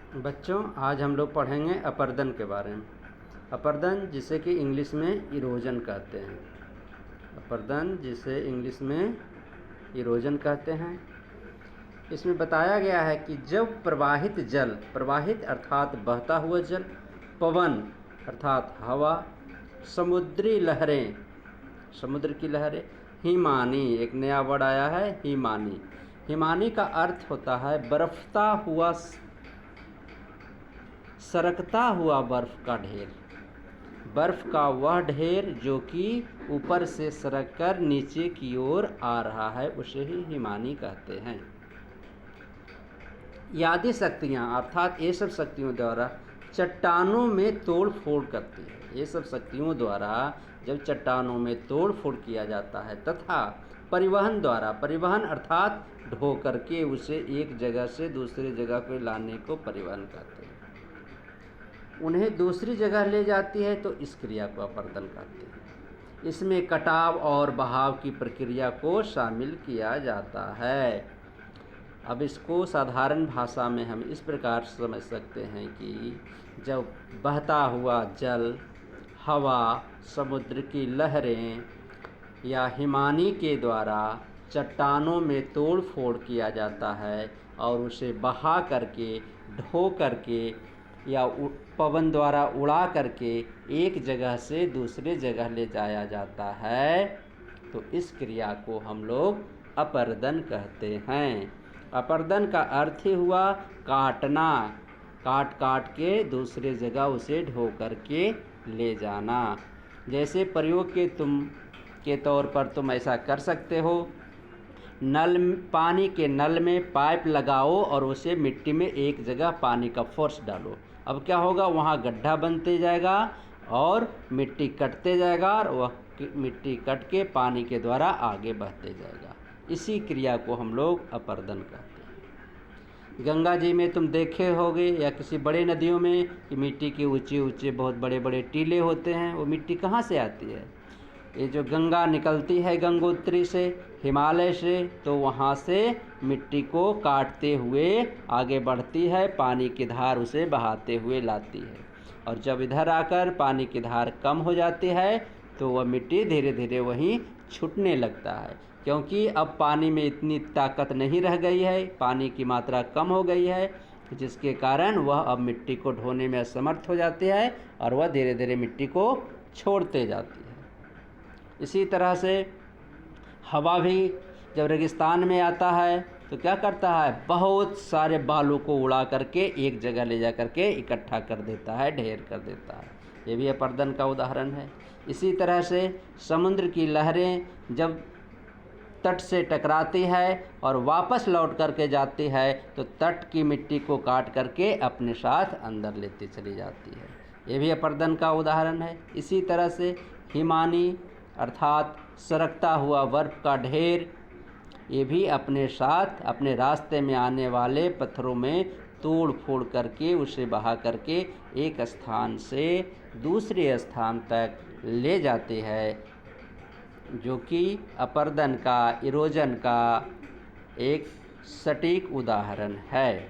बच्चों, आज हम लोग पढ़ेंगे अपरदन के बारे में। अपरदन जिसे कि इंग्लिश में इरोजन कहते हैं। अपरदन जिसे इंग्लिश में इरोजन कहते हैं। इसमें बताया गया है कि जब प्रवाहित जल, प्रवाहित अर्थात बहता हुआ जल, पवन अर्थात हवा, समुद्री लहरें, समुद्र की लहरें, हिमानी, एक नया वर्ड आया है हिमानी। हिमानी का अर्थ होता है बर्फता हुआ, सरकता हुआ बर्फ का ढेर। बर्फ का वह ढेर जो कि ऊपर से सरक कर नीचे की ओर आ रहा है, उसे ही हिमानी कहते हैं। यादी शक्तियाँ अर्थात ये सब शक्तियों द्वारा चट्टानों में तोड़ फोड़ करती है। ये सब शक्तियों द्वारा जब चट्टानों में तोड़ फोड़ किया जाता है तथा परिवहन द्वारा, परिवहन अर्थात ढो करके उसे एक जगह से दूसरी जगह को लाने को परिवहन कहते हैं, उन्हें दूसरी जगह ले जाती है तो इस क्रिया को अपरदन कहते हैं। इसमें कटाव और बहाव की प्रक्रिया को शामिल किया जाता है। अब इसको साधारण भाषा में हम इस प्रकार समझ सकते हैं कि जब बहता हुआ जल, हवा, समुद्र की लहरें या हिमानी के द्वारा चट्टानों में तोड़ फोड़ किया जाता है और उसे बहा करके, ढो करके या पवन द्वारा उड़ा करके एक जगह से दूसरे जगह ले जाया जाता है, तो इस क्रिया को हम लोग अपरदन कहते हैं। अपरदन का अर्थ ही हुआ काटना, काट काट के दूसरे जगह उसे ढो करके ले जाना। जैसे प्रयोग के तौर पर तुम ऐसा कर सकते हो, पानी के नल में पाइप लगाओ और उसे मिट्टी में एक जगह पानी का फोर्स डालो। अब क्या होगा, वहाँ गड्ढा बनते जाएगा और मिट्टी कटते जाएगा और वह मिट्टी कट के पानी के द्वारा आगे बहते जाएगा। इसी क्रिया को हम लोग अपरदन कहते हैं। गंगा जी में तुम देखे होगे या किसी बड़े नदियों में कि मिट्टी के ऊंचे ऊंचे बहुत बड़े बड़े टीले होते हैं। वो मिट्टी कहाँ से आती है? ये जो गंगा निकलती है गंगोत्री से, हिमालय से, तो वहाँ से मिट्टी को काटते हुए आगे बढ़ती है, पानी की धार उसे बहाते हुए लाती है। और जब इधर आकर पानी की धार कम हो जाती है तो वह मिट्टी धीरे धीरे वहीं छूटने लगता है, क्योंकि अब पानी में इतनी ताकत नहीं रह गई है, पानी की मात्रा कम हो गई है, जिसके कारण वह अब मिट्टी को ढोने में असमर्थ हो जाती है और वह धीरे धीरे मिट्टी को छोड़ते जाती है। इसी तरह से हवा भी जब रेगिस्तान में आता है तो क्या करता है, बहुत सारे बालू को उड़ा करके एक जगह ले जा करके इकट्ठा कर देता है, ढेर कर देता है। ये भी अपरदन का उदाहरण है। इसी तरह से समुद्र की लहरें जब तट से टकराती है और वापस लौट करके जाती है तो तट की मिट्टी को काट करके अपने साथ अंदर लेती चली जाती है। ये भी अपरदन का उदाहरण है। इसी तरह से हिमानी अर्थात सरकता हुआ बर्फ का ढेर, ये भी अपने साथ अपने रास्ते में आने वाले पत्थरों में तोड़ फोड़ करके उसे बहा करके एक स्थान से दूसरे स्थान तक ले जाते हैं, जो कि अपरदन का, इरोजन का एक सटीक उदाहरण है।